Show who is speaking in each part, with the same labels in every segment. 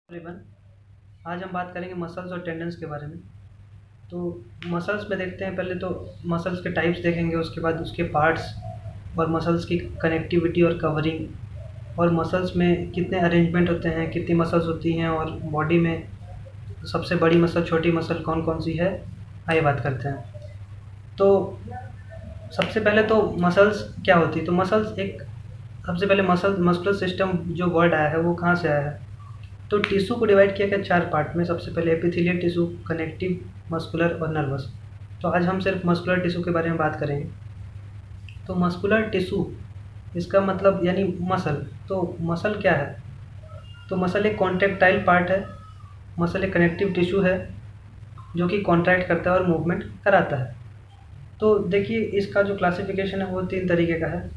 Speaker 1: Everyone, आज हम बात करेंगे मसल्स और टेंडन्स के बारे में। तो मसल्स में देखते हैं, पहले तो मसल्स के टाइप्स देखेंगे, उसके बाद उसके पार्ट्स और मसल्स की कनेक्टिविटी और कवरिंग, और मसल्स में कितने अरेंजमेंट होते हैं, कितनी मसल्स होती हैं, और बॉडी में सबसे बड़ी मसल छोटी मसल कौन कौन सी है, आइए बात करते हैं। तो सबसे पहले तो मसल्स क्या होती है। तो मसल्स एक सबसे पहले मस्कुलर सिस्टम जो वर्ड आया है वो कहाँ से आया है। तो टिश्यू को डिवाइड किया गया 4 पार्ट में। सबसे पहले एपिथेलियल टिश्यू, कनेक्टिव, मस्कुलर और नर्वस। तो आज हम सिर्फ मस्कुलर टिश्यू के बारे में बात करेंगे। तो मस्कुलर टिश्यू, इसका मतलब यानी मसल। तो मसल क्या है? तो मसल एक कॉन्ट्रैक्टाइल पार्ट है। मसल एक कनेक्टिव टिश्यू है जो कि कॉन्ट्रैक्ट करता है और मूवमेंट कराता है। तो देखिए, इसका जो क्लासिफिकेशन है वो 3 तरीके का है।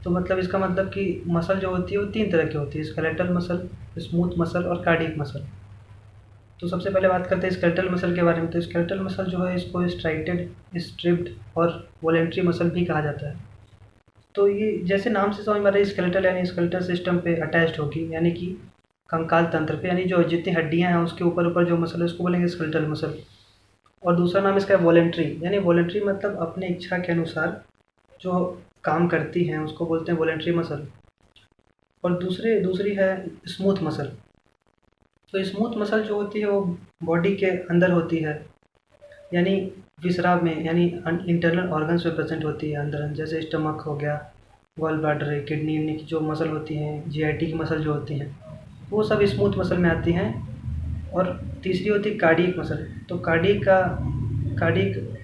Speaker 1: तो मतलब इसका मतलब कि मसल जो होती है वो 3 तरह की होती है: स्केलेटल मसल, स्मूथ मसल और कार्डियक मसल। तो सबसे पहले बात करते हैं स्केलेटल मसल के बारे में। तो स्केलेटल मसल जो है, इसको स्ट्राइटेड, स्ट्रिप्ड और वॉलेंट्री मसल भी कहा जाता है। तो ये जैसे नाम से समझ में आ रहा है, स्केलेटल यानी स्केलेटल सिस्टम पे अटैच्ड होगी, यानी कि कंकाल तंत्र पे, यानी जो जितनी हड्डियां हैं उसके ऊपर ऊपर जो मसल है उसको बोलेंगे स्केलेटल मसल। और दूसरा नाम इसका है वॉलेंट्री, यानी वॉलेंट्री मतलब अपने इच्छा के अनुसार जो काम करती हैं उसको बोलते हैं वॉलेंट्री मसल। और दूसरी है स्मूथ मसल। तो स्मूथ मसल जो होती है वो बॉडी के अंदर होती है, यानी विसरा में, यानी इंटरनल ऑर्गन्स में प्रेजेंट होती है अंदर, जैसे स्टमक हो गया, गॉल ब्लैडर है, किडनी की जो मसल होती हैं, जीआईटी की मसल जो होती हैं, वो सब स्मूथ मसल में आती हैं। और तीसरी होती है कार्डियक मसल। तो कार्डियक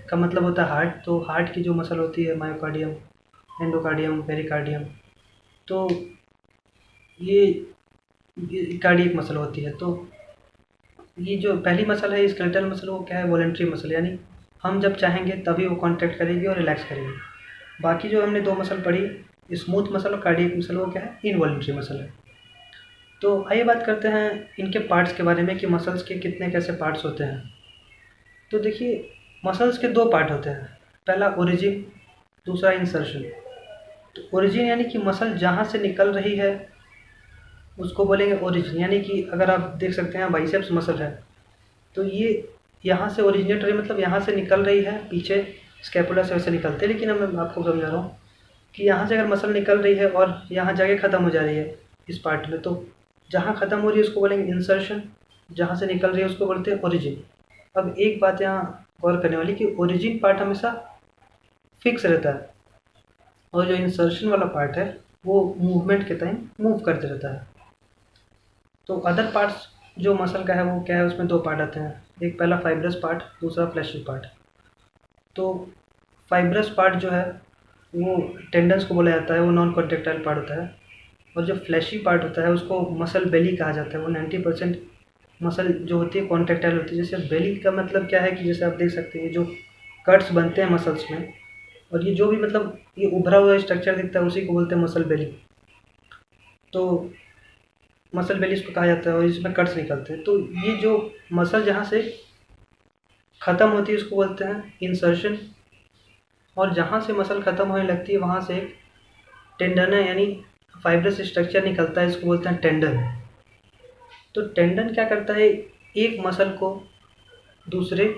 Speaker 1: का मतलब होता है हार्ट। तो हार्ट की जो मसल होती है, मायोकार्डियम, एंडोकार्डियम, पेरिकार्डियम, तो ये कार्डियक मसल होती है। तो ये जो पहली मसल है स्केलेटल मसल, वो क्या है? वॉलेंट्री मसल, यानी हम जब चाहेंगे तभी वो कॉन्ट्रैक्ट करेगी और रिलैक्स करेगी। बाकी जो हमने 2 मसल पढ़ी, स्मूथ मसल और कार्डियक मसल, वो क्या है? इनवॉलेंट्री मसल है। तो आइए बात करते हैं इनके पार्ट्स के बारे में कि मसल्स के कितने कैसे पार्ट्स होते हैं। तो देखिए, मसल्स के 2 पार्ट होते हैं। पहला ओरिजिन, दूसरा इंसर्शन। तो ओरिजिन यानी कि मसल जहाँ से निकल रही है उसको बोलेंगे ओरिजिन। यानी कि अगर आप देख सकते हैं बाइसेप्स मसल है, तो ये यहाँ से ओरिजिनेट रही, मतलब यहाँ से निकल रही है, पीछे स्कैपुला से वैसे निकलते हैं। लेकिन अब मैं आपको समझा रहा हूँ कि यहाँ से अगर मसल निकल रही है और यहाँ जाके ख़त्म हो जा रही है इस पार्ट में, तो जहाँ ख़त्म हो रही है उसको बोलेंगे इंसर्शन, जहाँ से निकल रही है उसको बोलते हैं ओरिजिन। अब एक बात यहाँ गौर करने वाली कि ओरिजिन पार्ट हमेशा फिक्स रहता है, और जो इंसर्शन वाला पार्ट है वो मूवमेंट के टाइम मूव करते रहता है। तो अदर पार्ट्स जो मसल का है वो क्या है? उसमें 2 पार्ट आते हैं, एक पहला फाइब्रस पार्ट, दूसरा फ्लैशी पार्ट। तो फाइब्रस पार्ट जो है वो टेंडन्स को बोला जाता है, वो नॉन कॉन्ट्रेक्टाइल पार्ट होता है। और जो फ्लैशी पार्ट होता है उसको मसल बेली कहा जाता है। वो 90% मसल जो होती है कॉन्ट्रेक्टाइल होती है। जैसे बेली का मतलब क्या है कि जैसे आप देख सकते हैं जो कट्स बनते हैं मसल्स में, और ये जो भी मतलब ये उभरा हुआ स्ट्रक्चर दिखता है उसी को बोलते हैं मसल बेली। तो मसल बेली इसको कहा जाता है, और इसमें कट्स निकलते हैं। तो ये जो मसल जहाँ से ख़त्म होती है उसको बोलते हैं इंसर्शन, और जहाँ से मसल ख़त्म होने लगती है वहाँ से एक टेंडन है, यानी फाइब्रस स्ट्रक्चर निकलता है, इसको बोलते हैं टेंडन। तो टेंडन क्या करता है? एक मसल को दूसरे,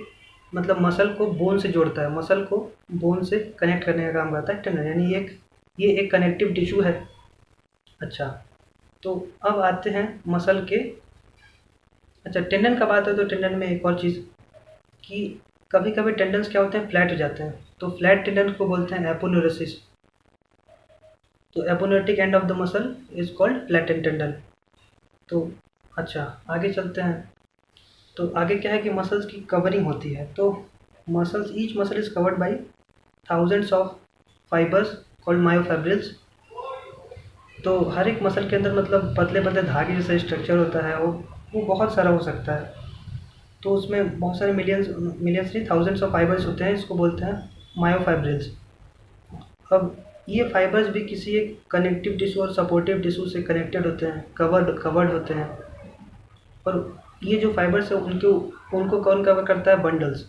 Speaker 1: मतलब मसल को बोन से जोड़ता है, मसल को बोन से कनेक्ट करने का काम करता है टेंडन, यानी ये एक कनेक्टिव टिश्यू है। अच्छा, तो अब आते हैं मसल के। अच्छा, टेंडन का बात है तो टेंडन में एक और चीज़ कि कभी कभी टेंडन्स क्या होते हैं? फ्लैट हो जाते हैं। तो फ्लैट टेंडन को बोलते हैं एपोन्यूरोसिस। तो aponeurotic end of the muscle is called flattened tendon. तो अच्छा, आगे चलते हैं। तो आगे क्या है कि मसल्स की कवरिंग होती है। तो muscles, each muscle is covered by thousands of fibres called myofibrils. तो हर एक मसल के अंदर मतलब पतले पतले धागे जैसा स्ट्रक्चर होता है, वो बहुत सारा हो सकता है। तो उसमें बहुत सारे मिलियंस मिलियंस नहीं, थाउजेंड्स ऑफ फाइबर्स होते हैं, इसको बोलते हैं मायोफाइब्रिल्स। अब ये फाइबर्स भी किसी एक कनेक्टिव टिश्यू और सपोर्टिव टिश्यू से कनेक्टेड होते हैं, कवर्ड होते हैं। और ये जो फाइबर्स है उनको कौन कवर करता है? बंडल्स।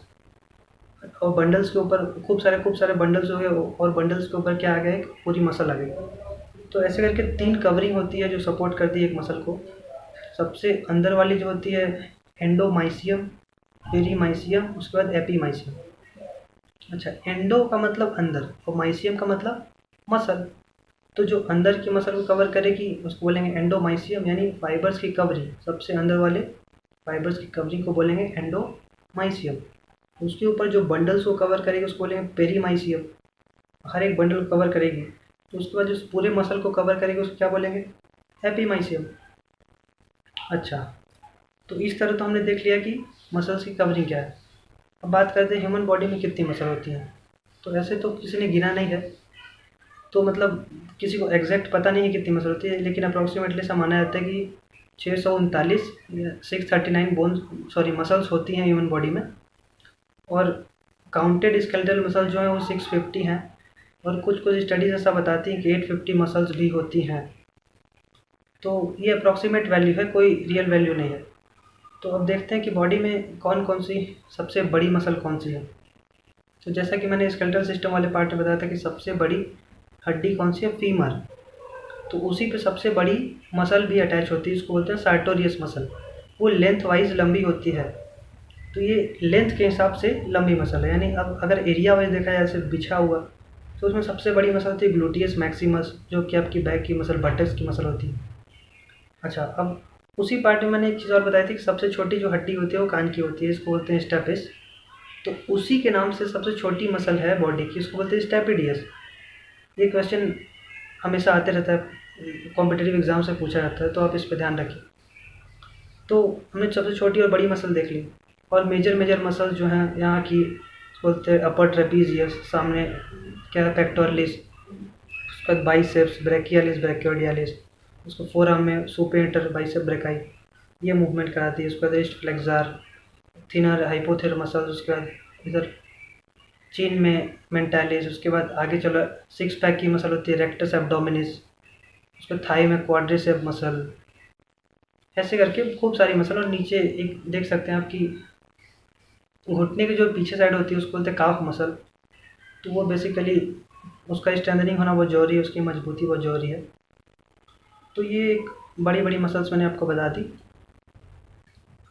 Speaker 1: और बंडल्स के ऊपर खूब सारे बंडल्स हो गए, और बंडल्स के ऊपर क्या आ गया? एक पूरी मसल आ गई। तो ऐसे करके 3 कवरिंग होती है जो सपोर्ट करती है एक मसल को। सबसे अंदर वाली जो होती है एंडोमाइसियम, पेरीमाइसियम, उसके बाद एपीमाइसियम। अच्छा, एंडो का मतलब अंदर और माइसियम का मतलब मसल। तो जो अंदर की मसल को कवर करेगी उसको बोलेंगे एंडोमाइसियम, यानी फाइबर्स की कवरिंग, सबसे अंदर वाले फाइबर्स की कवरिंग को बोलेंगे एंडोमाइसियम। उसके ऊपर जो बंडल्स को कवर करेगी उसको बोलेंगे पेरीमाइसियम, हर एक बंडल को कवर करेगी। तो उसके बाद जो पूरे मसल को कवर करेगी उसको क्या बोलेंगे, एपीमाइसियम। अच्छा, तो इस तरह तो हमने देख लिया कि मसल्स की कवरिंग क्या है। अब बात करते हैं ह्यूमन बॉडी में कितनी मसल होती हैं। तो ऐसे तो किसी ने गिना नहीं है, तो मतलब किसी को एग्जैक्ट पता नहीं है कितनी मसल होती है, लेकिन अप्रॉक्सीमेटली ऐसा माना जाता है कि 639 639 मसल्स होती हैं ह्यूमन बॉडी में। और काउंटेड स्केलेटल मसल जो है वो 650 हैं, और कुछ कुछ स्टडीज ऐसा बताती हैं कि 850 मसल्स भी होती हैं। तो ये अप्रॉक्सीमेट वैल्यू है, कोई रियल वैल्यू नहीं है। तो अब देखते हैं कि बॉडी में कौन कौन सी सबसे बड़ी मसल कौन सी है। तो जैसा कि मैंने स्केलेटल सिस्टम वाले पार्ट में बताया था कि सबसे बड़ी हड्डी कौन सी है, फीमर। तो उसी पे सबसे बड़ी मसल भी अटैच होती है, इसको बोलते हैं सार्टोरियस मसल। वो लेंथ वाइज लंबी होती है, तो ये लेंथ के हिसाब से लंबी मसल है। यानी अब अगर एरिया वाइज देखा जाए जैसे बिछा हुआ, तो उसमें सबसे बड़ी मसल होती है ग्लूटियस मैक्सिमस, जो कि आपकी बैक की मसल, बटक्स की मसल होती है। अच्छा, अब उसी पार्ट में मैंने एक चीज़ और बताई थी कि सबसे छोटी जो हड्डी होती है वो कान की होती है, इसको बोलते हैं स्टेपिस। तो उसी के नाम से सबसे छोटी मसल है बॉडी की, इसको बोलते हैं स्टेपिडियस। ये क्वेश्चन हमेशा आते रहता है, कॉम्पिटिटिव एग्ज़ाम से पूछा जाता है, तो आप इस पर ध्यान रखिए। तो हमने सबसे छोटी और बड़ी मसल देख ली, और मेजर मसल जो हैं यहाँ की बोलते हैं अपर ट्रेपीजियस, सामने क्या है पेक्टोरलिस, उसके बाद बाइसेप्स, ब्रैकियालिस, ब्रैकियोडियालिस, उसको फोरआर्म में सुपेंटर बाइसेप ब्रेकाई, ये मूवमेंट कराती है। उसके बाद रिस्ट फ्लेक्सर, थिनर हाइपोथेर मसल्स, उसके बाद इधर चीन में मेंटालिस, उसके बाद आगे चलो 6 पैक की मसल होती है रेक्टस एब्डोमिनिस, उसके थाई में क्वाड्रिसेप मसल, ऐसे करके खूब सारी मसल। और नीचे एक देख सकते हैं आपकी घुटने की जो पीछे साइड होती है उसको बोलते हैं काफ मसल। तो वो बेसिकली उसका स्ट्रेंथनिंग होना बहुत जरूरी है, उसकी मजबूती बहुत जरूरी है। तो ये एक बड़ी बड़ी मसल्स मैंने आपको बता दी।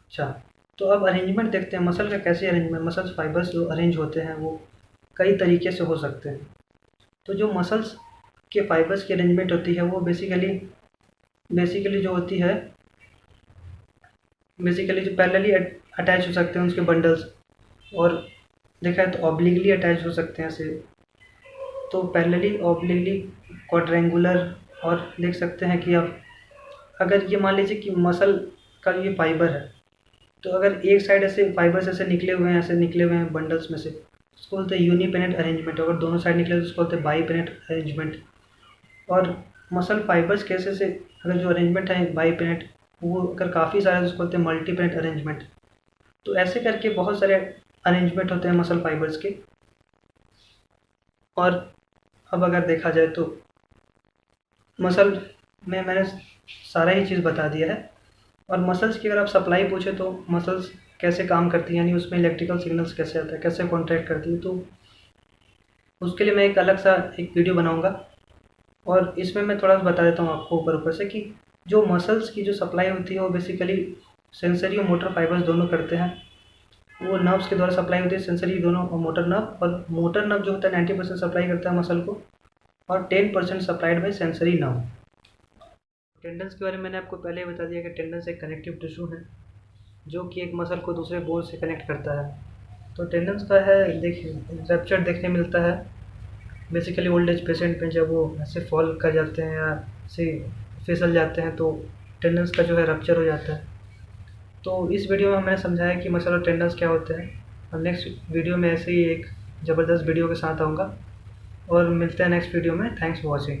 Speaker 1: अच्छा, तो अब अरेंजमेंट देखते हैं मसल का कैसे अरेंजमेंट। मसल्स फाइबर्स जो अरेंज होते हैं वो कई तरीके से हो सकते हैं। तो जो मसल्स के फाइबर्स की अरेंजमेंट होती है वो बेसिकली जो होती है, बेसिकली जो पैरेलली अटैच हो सकते हैं उसके बंडल्स, और देखा है तो ऑब्लिकली अटैच हो सकते हैं ऐसे। तो पैरेलली, ऑब्लिकली, क्वाड्रेंगुलर, और देख सकते हैं कि आप अगर ये मान लीजिए कि मसल का ये फाइबर है, तो अगर एक साइड ऐसे फाइबर्स ऐसे निकले हुए हैं, ऐसे निकले हुए हैं बंडल्स में से, उसको बोलते हैं यूनिपेनेट अरेंजमेंट। अगर दोनों साइड निकले तो उसको बोलते हैं बाईपेनेट अरेंजमेंट। और मसल फाइबर्स कैसे से अगर जो अरेंजमेंट है बाईपेनेट, वो अगर काफ़ी सारे तो उसको बोलते हैं मल्टीपेनेट अरेंजमेंट। तो ऐसे करके बहुत सारे अरेंजमेंट होते हैं मसल फाइबर्स के। और अब अगर देखा जाए तो मसल में मैंने सारा ही चीज़ बता दिया है। और मसल्स की अगर आप सप्लाई पूछे तो मसल्स कैसे काम करती हैं, यानी उसमें इलेक्ट्रिकल सिग्नल्स कैसे आता है, कैसे कॉन्ट्रैक्ट करती है, तो उसके लिए मैं एक अलग सा एक वीडियो बनाऊंगा। और इसमें मैं थोड़ा सा बता देता हूँ आपको ऊपर से कि जो मसल्स की जो सप्लाई होती है वो बेसिकली सेंसरी और मोटर फाइबर्स दोनों करते हैं। वो नर्व्स के द्वारा सप्लाई होती है, सेंसरी दोनों और मोटर नर्व। और मोटर नर्व जो होता है 90% सप्लाई करता है मसल को, और 10% supplied by sensory nerve. Tendons के बारे में मैंने आपको पहले ही बता दिया कि टेंडन्स एक कनेक्टिव टिश्यू है जो कि एक मसल को दूसरे बोन से कनेक्ट करता है। तो टेंडन्स का है देखिए रप्चर देखने मिलता है बेसिकली ओल्ड एज पेशेंट में, जब वो ऐसे फॉल कर जाते हैं या ऐसे फिसल जाते हैं तो टेंडन्स का जो है रप्चर हो जाता है। तो इस वीडियो में मैंने समझाया कि मसल और टेंडन्स क्या होते हैं। और नेक्स्ट वीडियो में ऐसे ही एक ज़बरदस्त वीडियो के साथ आऊँगा, और मिलते हैं नेक्स्ट वीडियो में। Thanks for watching.